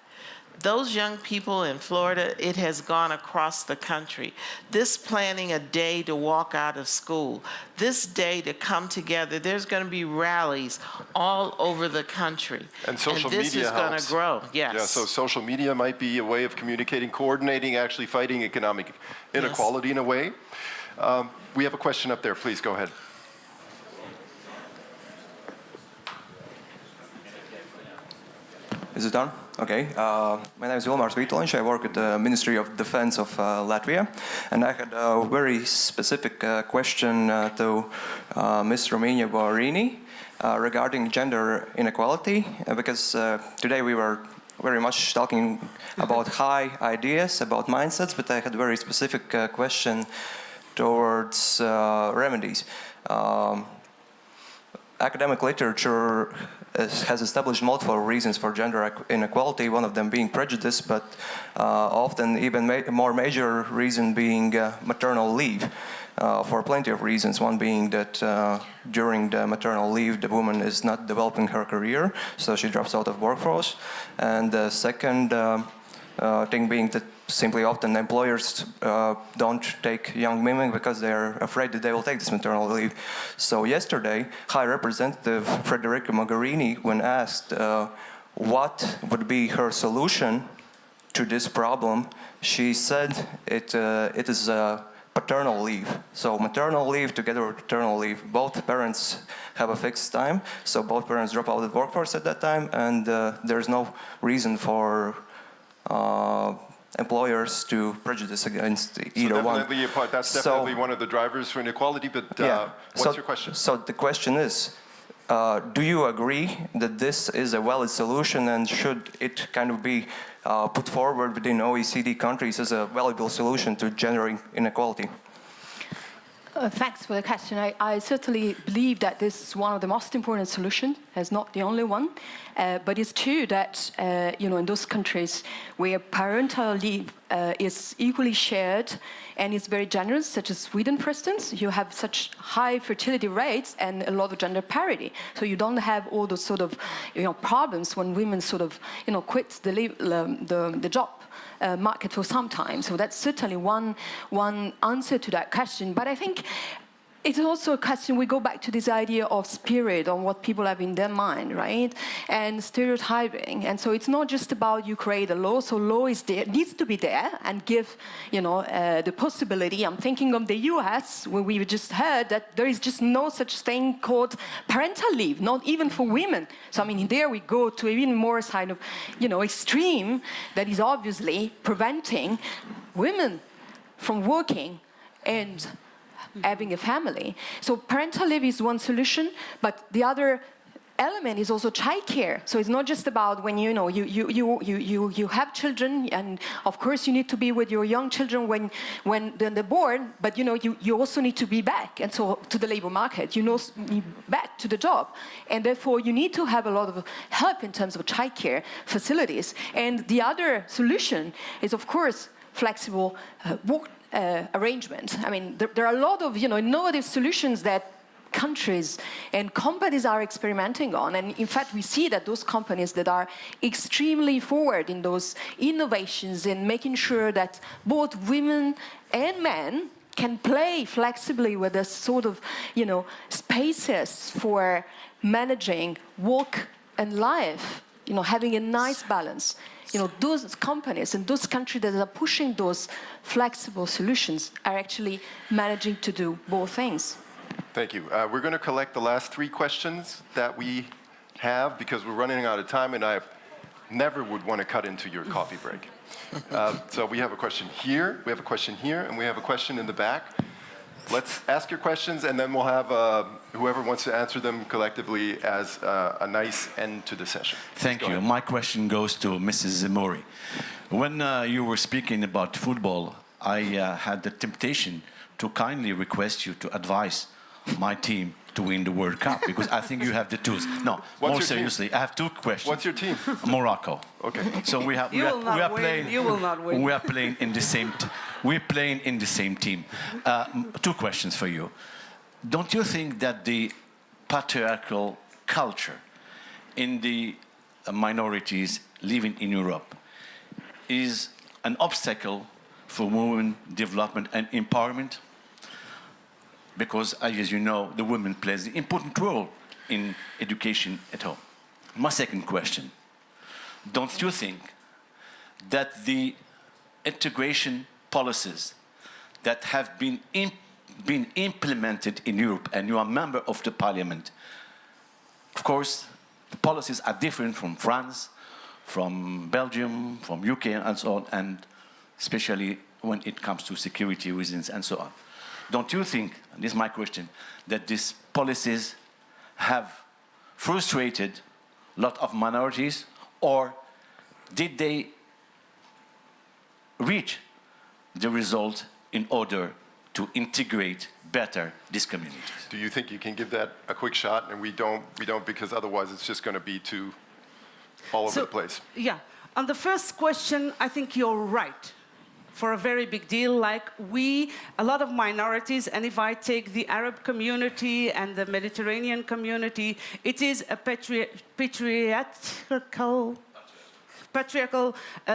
Those young people in Florida, it has gone across the country. This planning a day to walk out of school, this day to come together, there's going to be rallies all over the country. And social this media is going helps. to grow, yes. Yeah, so social media might be a way of communicating, coordinating, actually fighting economic inequality in a way. We have a question up there. Please go ahead. Is it done? Okay. My name is Vilmars Vitolinš. I work at the Ministry of Defense of Latvia. And I had a very specific question to Ms. Romina Boarini regarding gender inequality, because today we were very much talking about high ideas, about mindsets, but I had a very specific question towards remedies. Academic literature has established multiple reasons for gender inequality, one of them being prejudice, but often even more major reason being maternal leave, for plenty of reasons. One being that during the maternal leave, the woman is not developing her career, so she drops out of workforce. And the second thing being that simply often employers don't take young women because they're afraid that they will take this maternal leave. So yesterday, High Representative Federica Mogherini, when asked what would be her solution to this problem, she said it is paternal leave. So maternal leave together with paternal leave. Both parents have a fixed time, so both parents drop out of the workforce at that time, and there's no reason for employers to prejudice against either one. That's definitely one of the drivers for inequality, but what's your question? So the question is, do you agree that this is a valid solution, and should it kind of be put forward within OECD countries as a valuable solution to gender inequality? Thanks for the question. I certainly believe that this is one of the most important solutions, as not the only one. But it's true that, in those countries where parental leave is equally shared and is very generous, such as Sweden, for instance, you have such high fertility rates and a lot of gender parity. So you don't have all those sort of, problems when women sort of, quit the job market for some time. So that's certainly one answer to that question. But I think it's also a question, we go back to this idea of spirit, on what people have in their mind, right? And stereotyping. And so it's not just about you create a law. So law is there, needs to be there and give, the possibility. I'm thinking of the US, where we just heard that there is just no such thing called parental leave, not even for women. So, there we go to even more side of, extreme that is obviously preventing women from working and having a family. So parental leave is one solution, but the other element is also childcare. So it's not just about when you have children, and of course you need to be with your young children when they're born, but you also need to be back, and so to the labor market, back to the job, and therefore you need to have a lot of help in terms of childcare facilities. And the other solution is, of course, flexible work arrangement. There are a lot of innovative solutions that countries and companies are experimenting on. And in fact, we see that those companies that are extremely forward in those innovations and making sure that both women and men can play flexibly with this sort of, spaces for managing work and life, having a nice balance. Those companies and those countries that are pushing those flexible solutions are actually managing to do both things. Thank you. We're going to collect the last 3 questions that we have because we're running out of time, and I never would want to cut into your coffee break. So we have a question here, we have a question here, and we have a question in the back. Let's ask your questions, and then we'll have whoever wants to answer them collectively as a nice end to the session. Thank you. My question goes to Mrs. Zemori. When you were speaking about football, I had the temptation to kindly request you to advise my team to win the World Cup, because I think you have the tools. No, more seriously, I have 2 questions. What's your team? Morocco. Okay. So we are playing. You will not win. We are playing in the same. We're playing in the same team. 2 questions for you. Don't you think that the patriarchal culture in the minorities living in Europe is an obstacle for women development and empowerment, because, as you know, the women plays an important role in education at home. My second question, don't you think that the integration policies that have been implemented in Europe, and you are a member of the parliament, of course, the policies are different from France, from Belgium, from UK, and so on, and especially when it comes to security reasons and so on. Don't you think, and this is my question, that these policies have frustrated a lot of minorities, or did they reach the result in order to integrate better these communities? Do you think you can give that a quick shot? And we don't because otherwise it's just going to be too all over the place. Yeah, on the first question, I think you're right. For a very big deal, like a lot of minorities, and if I take the Arab community and the Mediterranean community, it is a patriarchal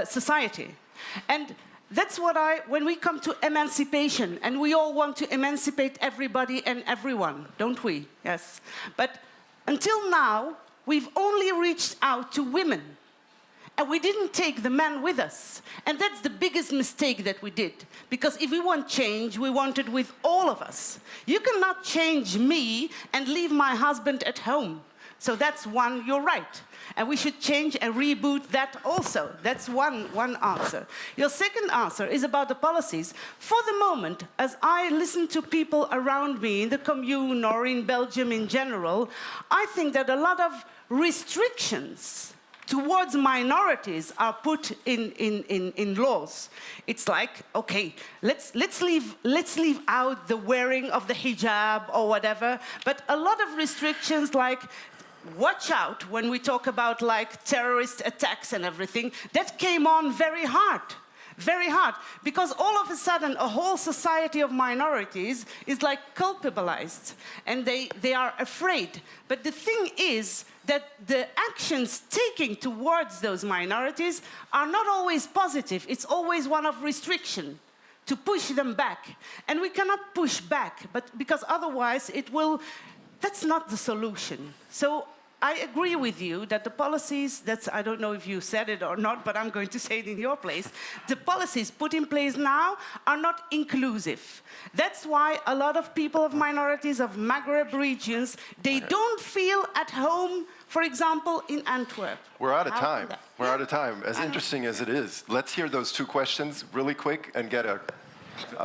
society. And that's what when we come to emancipation, and we all want to emancipate everybody and everyone, don't we? Yes. But until now, we've only reached out to women. And we didn't take the men with us. And that's the biggest mistake that we did. Because if we want change, we want it with all of us. You cannot change me and leave my husband at home. So that's one, you're right. And we should change and reboot that also. That's one answer. Your second answer is about the policies. For the moment, as I listen to people around me in the commune or in Belgium in general, I think that a lot of restrictions towards minorities are put in laws. It's like, okay, let's leave out the wearing of the hijab or whatever, but a lot of restrictions like watch out when we talk about like terrorist attacks and everything, that came on very hard. Very hard, because all of a sudden a whole society of minorities is like culpabilized and they are afraid. But the thing is that the actions taken towards those minorities are not always positive. It's always one of restriction to push them back. And we cannot push back, but because otherwise that's not the solution. So I agree with you that the policies, I don't know if you said it or not, but I'm going to say it in your place. The policies put in place now are not inclusive. That's why a lot of people of minorities of Maghreb regions, they don't feel at home, for example, in Antwerp. We're out of time. We're out of time. As interesting as it is, let's hear those two questions really quick and get a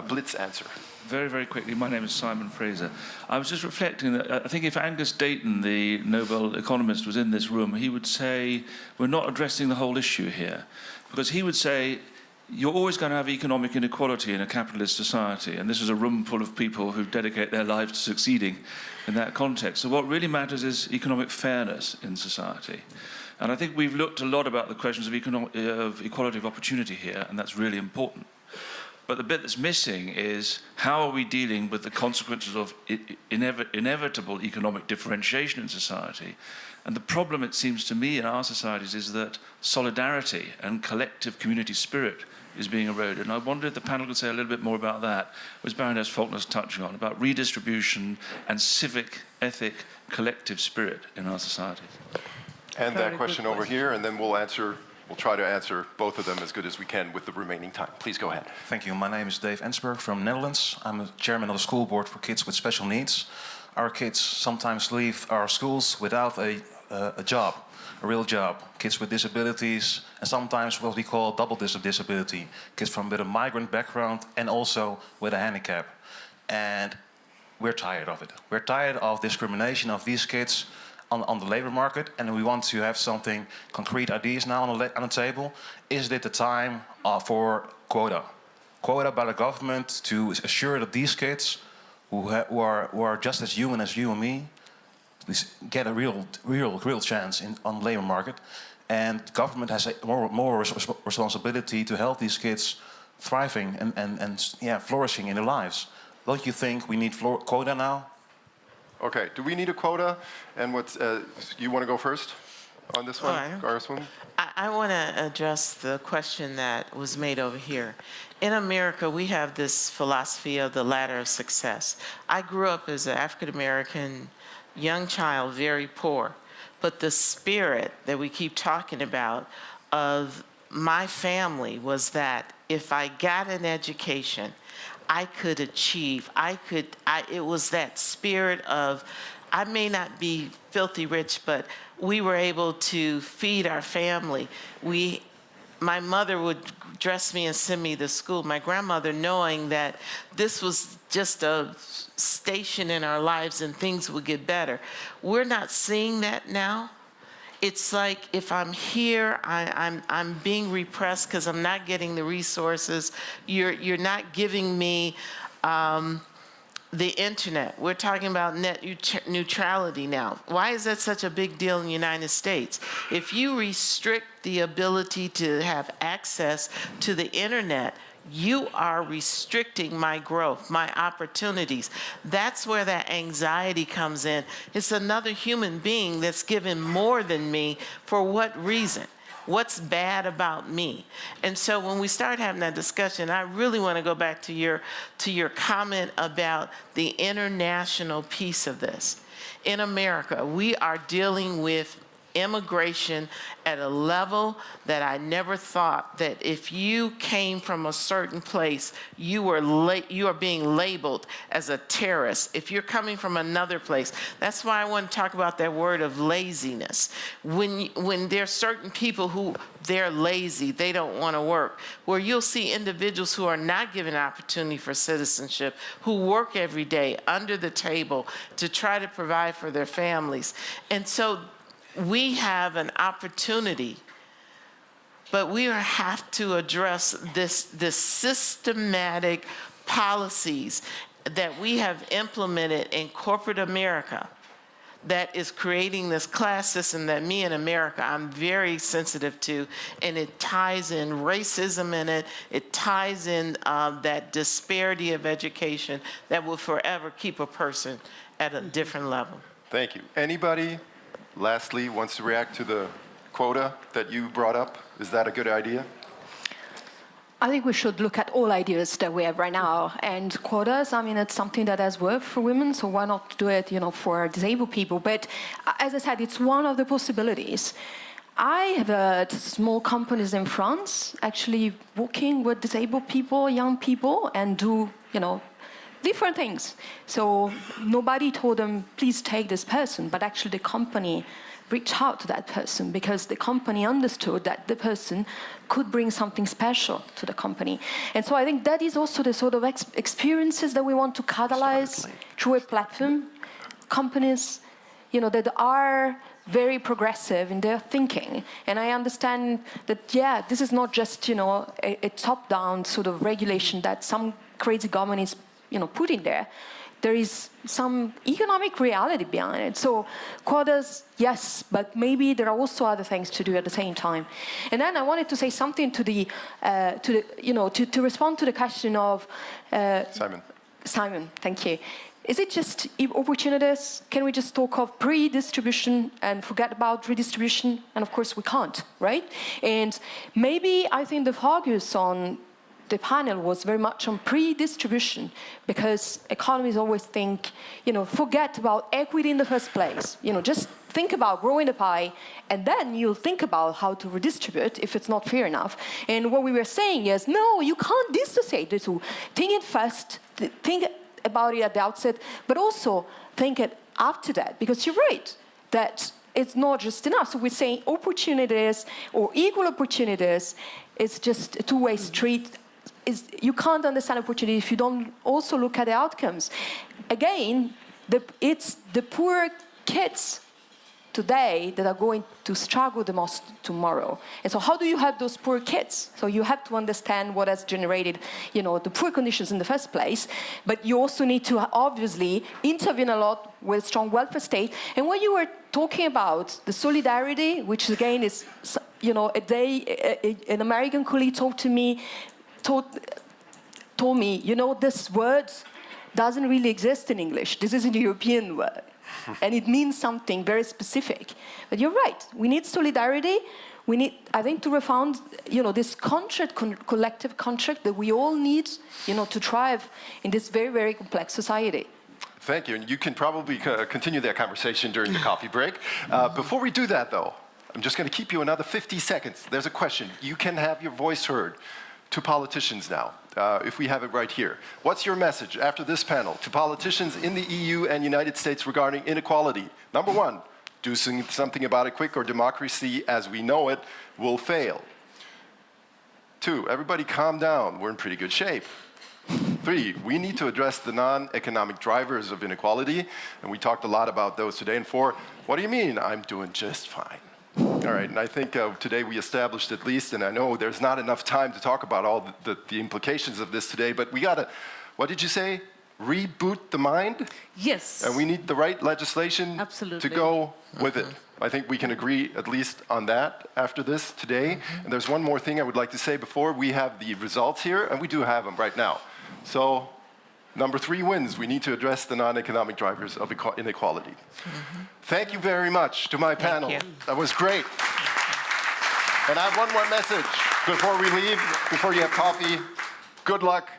blitz answer. Very, very quickly, my name is Simon Fraser. I was just reflecting that I think if Angus Dayton, the Nobel economist, was in this room, he would say, we're not addressing the whole issue here. Because he would say, you're always going to have economic inequality in a capitalist society, and this is a room full of people who dedicate their lives to succeeding in that context. So what really matters is economic fairness in society. And I think we've looked a lot about the questions of equality of opportunity here, and that's really important. But the bit that's missing is how are we dealing with the consequences of inevitable economic differentiation in society? And the problem, it seems to me, in our societies is that solidarity and collective community spirit is being eroded. And I wonder if the panel could say a little bit more about that, which Baroness Faulkner's touching on, about redistribution and civic, ethic, collective spirit in our societies. And that question over here, and then we'll try to answer both of them as good as we can with the remaining time. Please go ahead. Thank you. My name is Dave Ensberg from Netherlands. I'm a chairman of the school board for kids with special needs. Our kids sometimes leave our schools without a job, a real job. Kids with disabilities, and sometimes what we call double disability. Kids with a migrant background and also with a handicap. And we're tired of it. We're tired of discrimination of these kids on the labor market, and we want to have something concrete ideas now on the table. Is it the time for quota by the government to assure that these kids who are just as human as you and me get a real chance on the labor market, and government has a more responsibility to help these kids thriving and flourishing in their lives. Don't you think we need quota now? Okay, do we need a quota? And you want to go first on this one, All right. Congresswoman? I want to address the question that was made over here. In America, we have this philosophy of the ladder of success. I grew up as an African-American young child, very poor. But the spirit that we keep talking about of my family was that if I got an education, I could achieve. It was that spirit of, I may not be filthy rich, but we were able to feed our family. My mother would dress me and send me to school. My grandmother, knowing that this was just a station in our lives and things would get better. We're not seeing that now. It's like if I'm here, I'm being repressed because I'm not getting the resources. You're not giving me the internet. We're talking about net neutrality now. Why is that such a big deal in the United States? If you restrict the ability to have access to the internet, you are restricting my growth, my opportunities. That's where that anxiety comes in. It's another human being that's given more than me. For what reason? What's bad about me? And so when we start having that discussion, I really want to go back to your comment about the international piece of this. In America, we are dealing with immigration at a level that I never thought that if you came from a certain place, you are being labeled as a terrorist. If you're coming from another place, that's why I want to talk about that word of laziness. When there's certain people who they're lazy, they don't want to work, where you'll see individuals who are not given opportunity for citizenship, who work every day under the table to try to provide for their families. And so we have an opportunity, but we have to address this systematic policies that we have implemented in corporate America that is creating this class system that me in America, I'm very sensitive to, and it ties in racism in it, it ties in that disparity of education that will forever keep a person at a different level. Thank you. Anybody lastly wants to react to the quota that you brought up? Is that a good idea? I think we should look at all ideas that we have right now. And quotas, I mean, it's something that has worked for women, so why not do it, for disabled people? But as I said, it's one of the possibilities. I have heard small companies in France actually working with disabled people, young people, and do, different things. So nobody told them, please take this person, but actually the company reached out to that person because the company understood that the person could bring something special to the company. And so I think that is also the sort of experiences that we want to catalyze through a platform. Companies, that are very progressive in their thinking. And I understand that, this is not just, a top-down sort of regulation that some crazy government is put in there. There is some economic reality behind it. So quotas, yes, but maybe there are also other things to do at the same time. And then I wanted to say something to respond to the question of Simon, thank you. Is it just opportunities? Can we just talk of pre-distribution and forget about redistribution? And of course we can't, right? And maybe I think the focus on the panel was very much on pre-distribution because economists always think, forget about equity in the first place. Just think about growing the pie and then you'll think about how to redistribute if it's not fair enough. And what we were saying is, no, you can't dissociate the two. Think it first, think about it at the outset, but also think it after that because you're right that it's not just enough. So we're saying opportunities or equal opportunities is just a two-way street. You can't understand opportunity if you don't also look at the outcomes. Again, it's the poor kids today that are going to struggle the most tomorrow. And so how do you help those poor kids? So you have to understand what has generated, the poor conditions in the first place, but you also need to obviously intervene a lot with strong welfare state. And when you were talking about the solidarity, which again is, an American colleague told me, this word, doesn't really exist in English. This is a European word. And it means something very specific. But you're right. We need solidarity. We need, I think, to refound, this collective contract that we all need, to thrive in this very, very complex society. Thank you. And you can probably continue that conversation during the coffee break. Before we do that, though, I'm just going to keep you another 50 seconds. There's a question. You can have your voice heard to politicians now, if we have it right here. What's your message after this panel to politicians in the EU and United States regarding inequality? Number one, do something about it quick or democracy as we know it will fail. 2, everybody calm down. We're in pretty good shape. 3, we need to address the non-economic drivers of inequality, and we talked a lot about those today. And 4, what do you mean? I'm doing just fine. All right, and I think today we established at least, and I know there's not enough time to talk about all the implications of this today, but we gotta, what did you say? Reboot the mind? Yes. And we need the right legislation to go with it. I think we can agree at least on that after this today. And there's one more thing I would like to say before we have the results here, and we do have them right now. So, number 3 wins. We need to address the non-economic drivers of inequality. Thank you very much to my panel. That was great. And I have one more message before we leave, before you have coffee. Good luck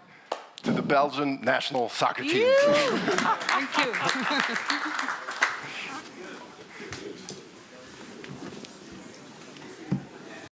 to the Belgian national soccer team. Thank you.